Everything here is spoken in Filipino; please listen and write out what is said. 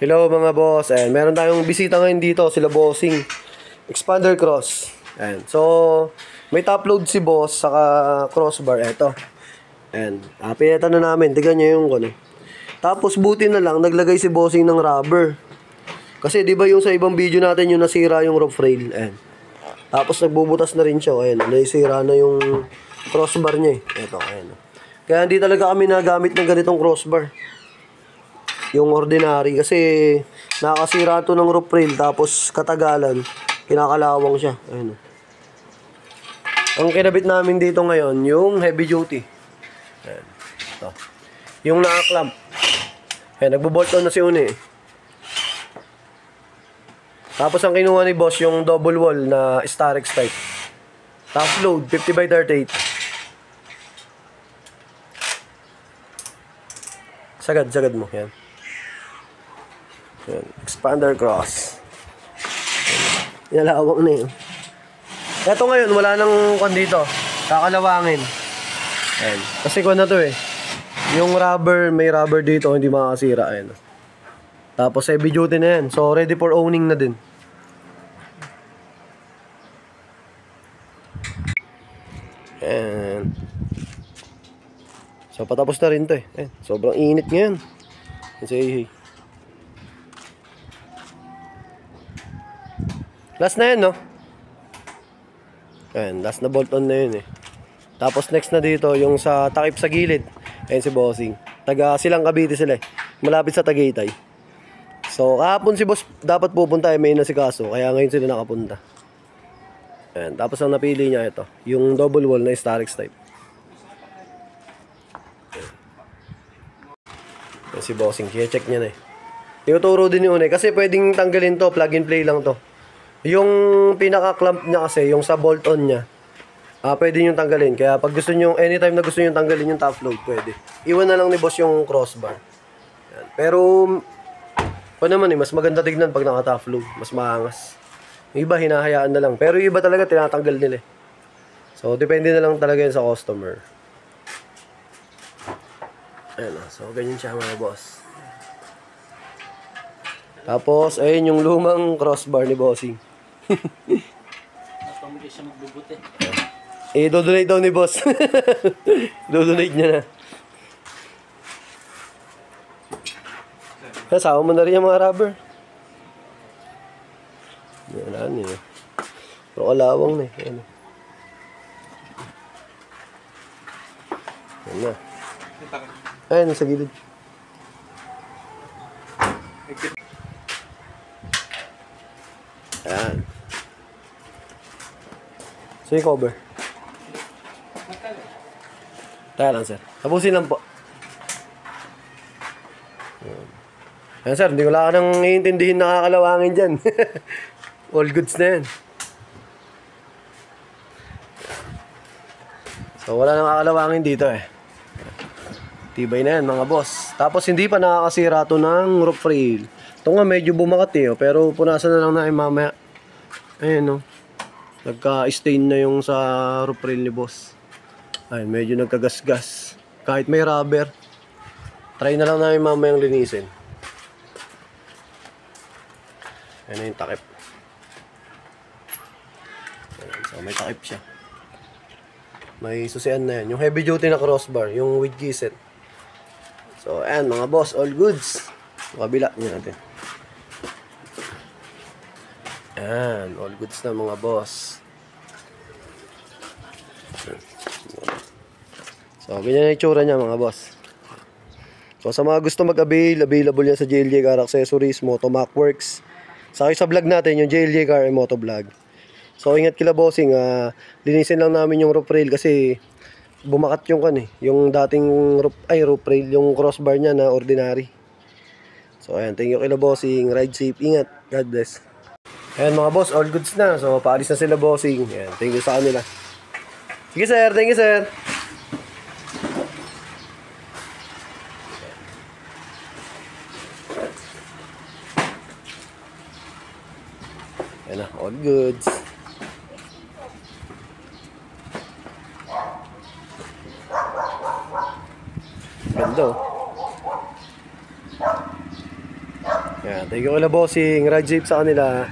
Hello mga boss, and meron tayong bisita ngayon dito, sila Bossing. Expander Cross. And so, may top load si boss, saka crossbar, eto. And, pineta na namin, tignan nyo yung ano. Tapos buti na lang, naglagay si Bossing ng rubber. Kasi di ba yung sa ibang video natin yung nasira yung rope rail. And, tapos nagbubutas na rin siya, ayan, nasira na yung crossbar niya eh. Eto, ayan. Kaya hindi talaga kami nagamit ng ganitong crossbar. Yung ordinary kasi nakasira to ng rope rail tapos katagalan kinakalawang siya. Ayun. Ang kinabit namin dito ngayon yung heavy duty. Ayan. Ito. Yung naka-clamp. Ayan, nagbo-bolt on na si Une. Tapos ang kinuha ni boss yung double wall na Starex type. Top load 50/38. Sagad mo yan. Yan. Expander Cross. Inalawang na yun. Ito ngayon, wala nang kwan dito. Kakalawangin. Ayan. Kasi kwan na to eh. Yung rubber, may rubber dito, hindi makakasira. Ayan. Tapos heavy duty na yan. So, ready for owning na din. Ayan. So, patapos na rin to eh. Ayan. Sobrang init ngayon. Say hey. Last na yun, no? Ayan, last na bolt on na yun eh. Tapos next na dito, yung sa takip sa gilid. Ayan si Bossing. Taga Silang Cavite sila eh. Malapit sa Tagaytay. So, kahapon si boss dapat pupunta eh, may nasikaso. Kaya ngayon sila nakapunta. Ayan, tapos ang napili niya ito. Yung double wall na Starex type. Ayan si Bossing. Check niya na eh. Tinuturo din ni Une. Kasi pwedeng tanggalin to. Plug and play lang to. Yung pinaka-clamp niya kasi, yung sa bolt-on niya, pwede nyo tanggalin. Kaya pag gusto nyo, anytime na gusto nyo tanggalin yung top load, pwede. Iwan na lang ni boss yung crossbar. Yan. Pero, pa naman eh, mas maganda tignan pag naka-top load. Mas maangas. Yung iba, hinahayaan na lang. Pero yung iba talaga, tinatanggal nila eh. So, depende na lang talaga yun sa customer. Ayan na. So, ganyan siya mga boss. Tapos, ayun yung lumang crossbar ni Bossing. Siya magbubuti. Dodonate daw ni boss. Dodonate niya na. Kasama mo na rin yung mga rubber. Yan eh. Pero kalawang na eh. Yan na. Ayun, nasa gilid. Ayan. So yung cover. Tayo lang sir. Tapusin lang po. Ayan sir, hindi ko lang nang iintindihin nakakalawangin dyan. All goods na yan. So wala nang nakakalawangin dito eh. Tibay na yan mga boss. Tapos hindi pa nakakasira to ng rope rail. Ito nga medyo bumakat eh, pero punasan na lang natin mamaya. Ayan o. Nagka-stain na yung sa rope rail ni boss. Ayun, medyo nagkagasgas. Kahit may rubber. Try na lang namin mamayang linisin. Ayan na yung takip. Ayan, so may takip siya. May susian na yan. Yung heavy duty na crossbar. Yung with giset. So ayan mga boss, all goods. Kabila niya natin. Ayan, all goods na mga boss. So, ganyan na yung itsura niya mga boss. So, sa mga gusto mag-avail, available yan sa JLJ Car Accessories, Motomac Works. Sa vlog natin, yung JLJ Car and Moto Vlog. So, ingat kila bossing, linisin lang namin yung rope rail kasi bumakat yung yung dating rope rail, yung crossbar niya na ordinary. So, ayan, thank you kila bossing. Ride safe, ingat. God bless. Ayan mga boss, all goods na. So, paalis na sila bossing. Ayan, thank you sa kanila. Sige sir, thank you sir. Ayan na, all goods. Ganda oh. Ayan, thank you kala bossing. Ride safe sa kanila.